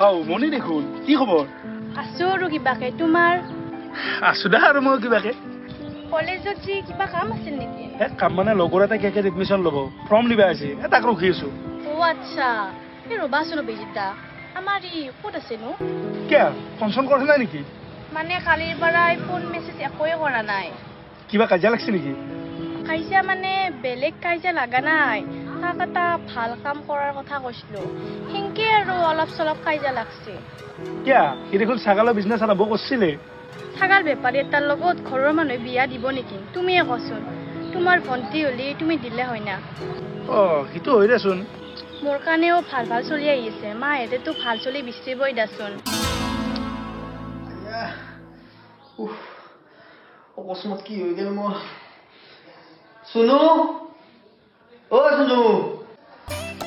আও মনি দেখোন কি খবৰ আছো আৰু কিবাকে তোমাৰ আছো দা আৰু মই কিবাকে কলেজত যি কিবা কাম আছিল নেকি কাম মানে লগৰ এটা কেকেত এডমিশ্যন ল'ব ফৰ্ম দিবা আছে তাক ৰখি আছো ও আচ্ছা এই ৰবাচোন বেজিতা আমাৰ ই ক'ত আছেনো কিয় ফোন কৰা নাই নেকি মানে কালিৰ পৰাই ফোন মেছেজ একোৱে কৰা নাই কিবা কাজিয়া লাগছে নেকি কাজিয়া মানে বেলেগ কাজিয়া লাগা নাই তাক এটা ভাল কাম কৰাৰ কথা কৈছিলো সেনকে আৰু অলপ চলপ কাজিয়া লাগছে কিয় সি দেখোন ছাগালৰ বিজনেছ আৰম্ভ কৰিছিলে ছাগাল বেপাৰী এটাৰ লগত ঘৰৰ মানুহে বিয়া দিব নেকি তুমিয়ে কচোন তোমাৰ ভণ্টি হ'লে তুমি দিলে হয় না সেইটো হৈ দেচোন মোৰ কাৰণেও ভাল ভাল চলি আহি আছে মাহেঁতেতো ভাল চলি বিচাৰিবই দেচোন অকস্মাত কি হৈ গেল মোৰ শুনো ও শুনো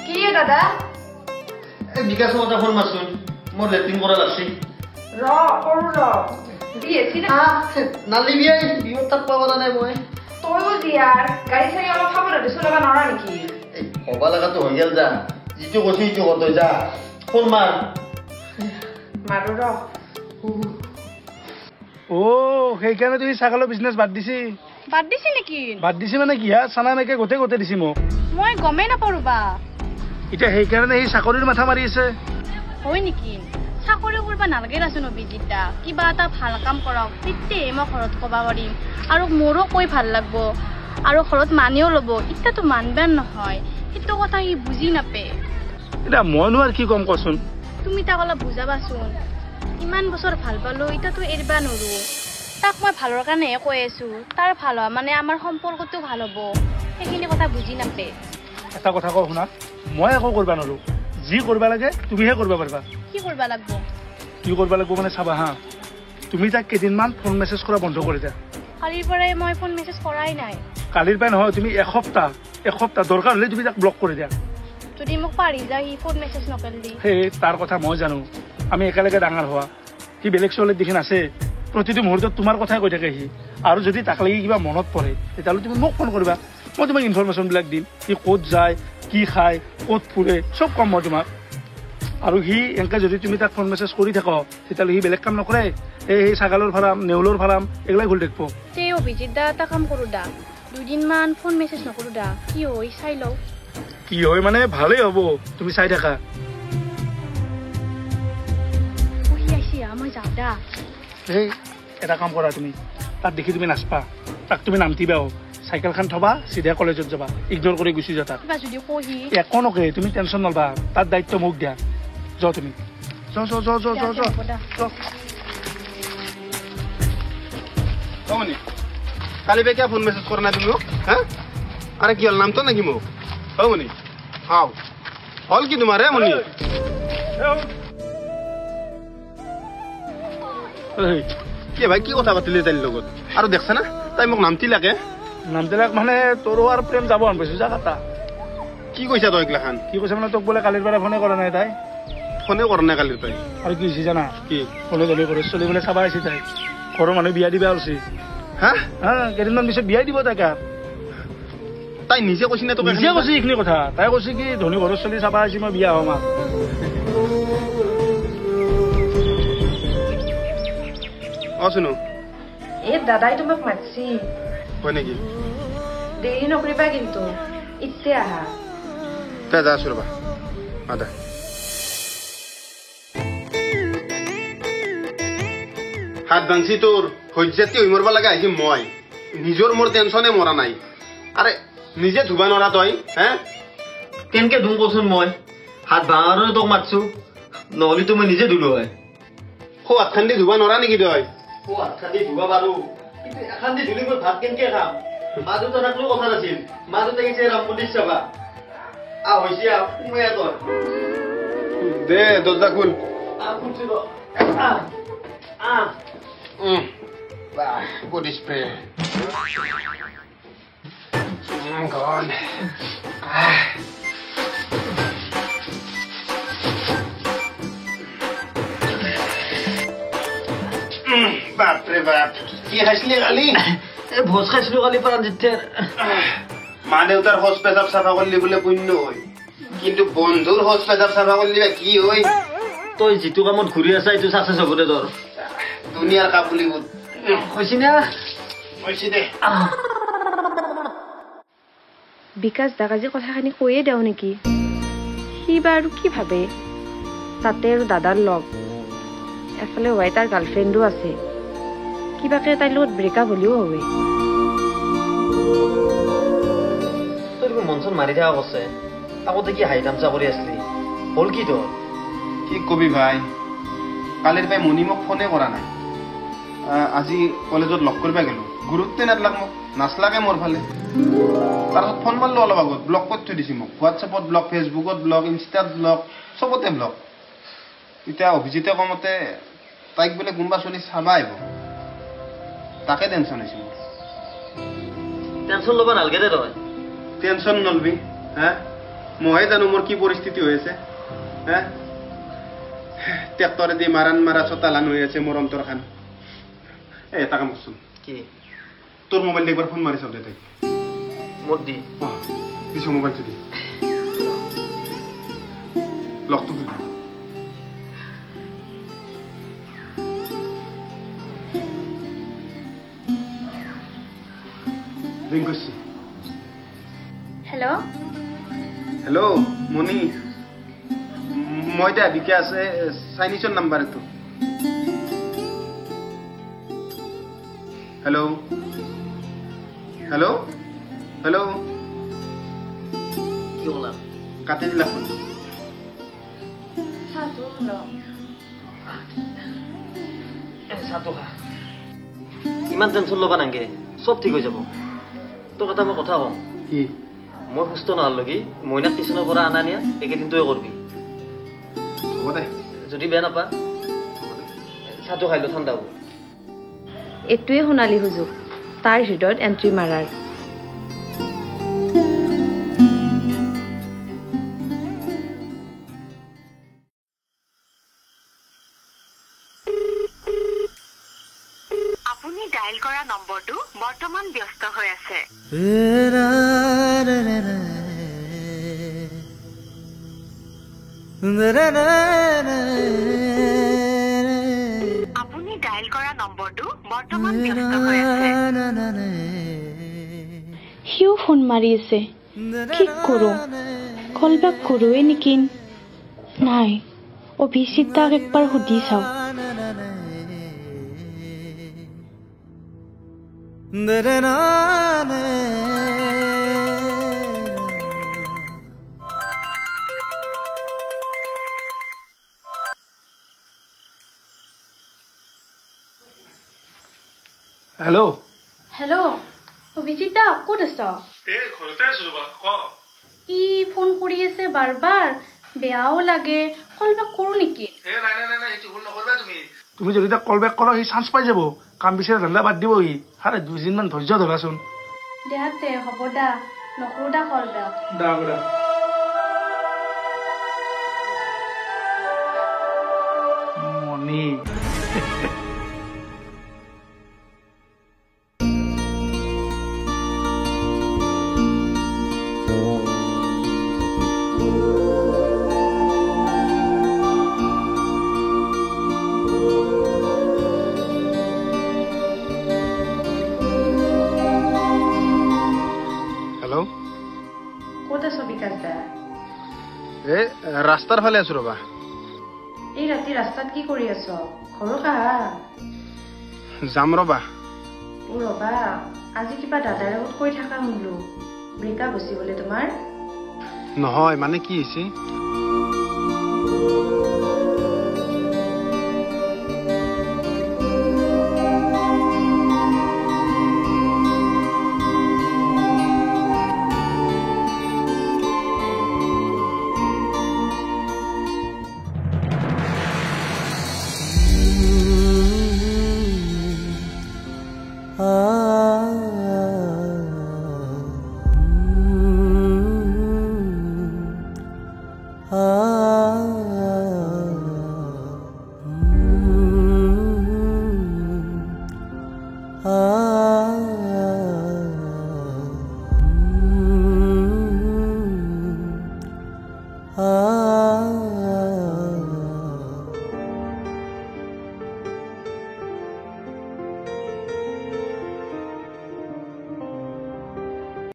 কি দাদা এই বিকাশ মতে ফোন মাৰছুন মোৰ লেট্ৰিন কৰা লাগছে ৰ কৰো ৰ দিয়েছি না নালি বিয়াই বিয়ৰ তাক পাওয়া নাই মই তইও দিয়াৰ গাড়ী চাড়ী অলপ সাৱধানে চলাবা নোৱাৰা নেকি এই হবা লাগা তো হৈ গেল যা যিটো কৈছি ইটো কত যা ফোন মার মাৰো ৰ সেইকাৰণে তুমি ছাগালৰ বিজনেছ বাদ দিছি বাদ দিছি নেকি বাদ দিছি মানে কি চানা মেকে গোটেই দিছি মোক মই গমেই নাপাওঁ ৰবা এতিয়া সেইকাৰণে সি চাকৰিৰ মাথা মাৰি আছে হয় নেকি চাকৰি কৰিব নালাগে ৰাচোন অভিজিতা কিবা এটা ভাল কাম কৰক তেতিয়াহে মই ঘৰত ক'ব পাৰিম আৰু মোৰো কৈ ভাল লাগব আৰু ঘৰত মানিও ল'ব এতিয়াতো মানবাৰ নহয় সেইটো কথা সি বুজি নাপায় এতিয়া মইনো আৰু কি কম কচোন তুমি তাক অলপ বুজাবাচোন ইমান বছৰ ভাল পালো এতিয়াতো এৰিবা নোৱাৰো তাক মই ভালৰ কাৰণেহে কৈ আছো তাৰ ভাল হোৱা মানে আমাৰ সম্পৰ্কটো ভাল হ'ব সেইখিনি কথা বুজি নাপায় এটা কথা কওঁ শুনা মই একো কৰিব নোৱাৰো যি কৰিব লাগে তুমিহে কৰিব পাৰিবা কি কৰিব লাগিব কি কৰিব লাগিব মানে চাবা হা তুমি তাক কেইদিনমান ফোন মেছেজ কৰা বন্ধ কৰি দিয়া কালিৰ পৰাই মই ফোন মেছেজ কৰাই নাই কালিৰ পৰাই নহয় তুমি এসপ্তাহ দৰকাৰ হ'লে তুমি তাক ব্লক কৰি দিয়া যদি মোক পাৰি যায় সি ফোন মেছেজ নকৰিলি সেই তাৰ কথা মই জানো আমি একেলগে ডাঙৰ হোৱা সি বেলেগ ছোৱালীৰ দেখি আছে প্ৰতিটো মুহূৰ্তত তোমাৰ কথাই কৈ থাকে সি আৰু যদি তাক লাগি কিবা মনত পৰে তেতিয়াহ'লে তুমি মোক ফোন কৰিবা মই তোমাক ইনফৰমেশ্যনবিলাক দিম সি ক'ত যায় কি খায় ক'ত ফুৰে চব কম মই তোমাক আৰু সি এনেকৈ যদি তুমি তাক ফোন মেছেজ কৰি থাক তেতিয়াহ'লে সি বেলেগ কাম নকৰে সেই ছাগালৰ ফাৰ্ম নেউলৰ ফাৰ্ম এইগিলাই ঘূৰি থাকিব তে অভিজিত দা এটা কাম কৰোঁ দা দুদিনমান ফোন মেছেজ নকৰোঁ দা কি হয় চাই লওঁ কি হয় মানে ভালেই হ'ব তুমি চাই থাকা মই যাওঁ দা সেই এটা কাম কৰা তুমি তাত দেখি তুমি নাচপা তাক তুমি নামতিবা চাইকেলখন থবা চিধা কলেজত যাবা ইগনোৰ কৰি গুচি যা তাক কিবা যদি কহি একো নকৰে তুমি টেনশ্যন নলবা তাত দায়িত্ব মোক দিয়া যাওঁ তুমি কালি বে কিয় ফোন মেছেজ কৰা নাই তুমি মোক হা আৰে কি হ'ল নামটো নাকি মোক মনি আও হল কি তোমাৰ হে মনি কি ভাই কি কথা পাতিলি তাইৰ লগত আৰু দেখছা না তাই মোক নামতিলাকে নামবিলাক মানে তোৰো আৰু প্ৰেম যাব আন পাইছো যা কাটা কি কৈছা তই এইগিলাখান কি কৈছে মানে তোক বোলে কালিৰ পৰা ফোনে কৰা নাই তাই ফোনে কৰা নাই কালিৰ পৰাই আৰু কি হৈছে জানা কি ফোনে জলি কৰি চলি বোলে চাবা আহিছে তাই ঘৰৰ মানুহে বিয়া দিবা ওলছি হা কেইদিনমান পিছত বিয়াই দিব তাইক তাই নিজে কৈছি নে তোক নিজে কৈছে এইখিনি কথা তাই কৈছে কি ধনী ঘৰৰ চলি চাবা আহিছে মই বিয়া হ'ম শুনো এই দাদাই তোমাক মাতছি হয় নেকি দেৰি নকৰিবা কিন্তু ইতে আহা তাই যা আছো ৰবা আদা হাত ভাঙছি তোৰ সহ্যাতি হৈ মৰবা লগা আহিছে মই নিজৰ মোৰ টেনশ্যনে মৰা নাই আৰে নিজে ধুবা নৰা তই হে কেনকে ধুম কচোন মই হাত ভাঙাৰো তোক মাতছো নহ'লেতো মই নিজে ধুলো হয় হাত খান্দি ধুবা নৰা নেকি তই হাত খান্দি ধুবা পাৰো কিন্তু এখন দি ধুলি মই ভাত কেনকে খাম মা দেউতা থাকলেও কথা নাছিল মা দেউতা গৈছে ৰাম মন্দিৰ চাবা হৈছে মই তই দে দৰ্জা খোল body spray. God. বাপৰে বাপ কি খাইছিলি কালি ভোজ খাইছিলো কালি পাৰা যেতিয়া মা দেউতাৰ হজ পেচাব চাফা কৰিলি বোলে পুণ্য হয় কিন্তু বন্ধুৰ হজ পেচাব চাফা কৰিলি কি হয় তই যিটো কামত ঘূৰি আছা এইটো চাকচেছ হ'ব দে তোৰ দুনিয়াৰ কাবুলি বুট কৈছি না হৈছে দে বিকাশ দাক আজি কথাখিনি কৈয়ে দেও নেকি সি বা আৰু কি ভাবে তাতে আৰু দাদাৰ লগ এফালে হোৱাই তাৰ গাৰ্লফ্ৰেণ্ডো আছে কিবাকে তাইৰ লগত ব্ৰেকআপ হ'লেও হয় তোৰ মন চন মাৰি থকা কৈছে আগতে কি হাঁহি তামচা কৰি আছিলি হ'ল কি তোৰ কি কবি ভাই কালিৰ পাই মনি মোক ফোনে কৰা নাই আজি কলেজত লগ কৰিব গেলো গুৰুত্বই নালাগ মোক নাচলাগে মোৰ ফালে তাৰপিছত ফোন মাৰিলো অলপ আগত ব্লক কৰি থৈ দিছে মোক হোৱাটছএপত ব্লক ফেচবুকত ব্লক ইনষ্টাত ব্লক চবতে ব্লক এতিয়া অভিজিতে কমতে তাইক বোলে কোনোবা চলি চাবা আহিব তাকে টেনশ্যন হৈছে মোৰ টেনশ্যন ল'ব নালাগে দে তই টেনশ্যন নলবি হা মইহে জানো মোৰ কি পৰিস্থিতি হৈ আছে হা ট্ৰেক্টৰেদি মাৰাণ মাৰা চতালান হৈ আছে মোৰ অন্তৰখান এটা কাম কৰচোন কি তোৰ মোবাইলটো একবাৰ ফোন মাৰি চাব দে তাইক মোৰ দি দিছো মোবাইলটো দি লগটো খুলি ৰিং কৰিছে হেল্ল' হেল্ল' মণি মই এতিয়া বিকাশ চাইনিজৰ নাম্বাৰ এইটো হেল্ল' হেল্ল' হেল্ল' কি ক'লা কাটি দিলা ফোন চাহটো খা ইমান টেনশ্যন ল'বা নাংগে চব ঠিক হৈ যাব তোক এটা মই কথা কওঁ কি মই সুস্থ নহ'লগি মইনাক টিউশ্যনৰ পৰা অনা নিয়া এইকেইদিন তই কৰিবি হ'ব দে যদি বেয়া নাপা চাহটো খাই লো ঠাণ্ডা হ'ব এইটোৱে সোণালী সুযোগ তাৰ হৃদয়ত এণ্ট্ৰি মাৰাৰ আপুনি ডায়েল কৰা নম্বৰটো বৰ্তমান ব্যস্ত হৈ আছে আপুনি ডায়েল কৰা নম্বৰটো বৰ্তমান ব্যস্ত হৈ আছে সিও ফোন মাৰি আছে কি কৰোঁ কল বেক কৰোঁৱে নেকি নাই অভিজিত দাক একবাৰ সুধি চাওঁ হেল্ল' হেল্ল' অভিজিত দা ক'ত আছ এই ঘৰতে আছো ৰ'বা ক ই ফোন কৰি আছে বাৰ বাৰ বেয়াও লাগে কল বেক কৰোঁ নেকি তুমি যদি তাক কল বেক কৰা সি চান্স পাই যাব কাম বিচাৰি ধান্দা বাদ দিব সি আৰে 2 দিনমান ধৈৰ্য ধৰাচোন দেহাতে হ'ব দা নকৰোঁ দা কল বেক মণি হেল্ল' ক'ত আছ বিকাশ দা এই ৰাস্তাৰ ফালে আছো ৰবা এই ৰাতি ৰাস্তাত কি কৰি আছ ঘৰৰ কাহা যাম ৰবা ৰবা আজি কিবা দাদাৰ লগত কৈ থাকা শুনলো ব্ৰেকআপ হৈছে বোলে তোমাৰ নহয় মানে কি হৈছে ah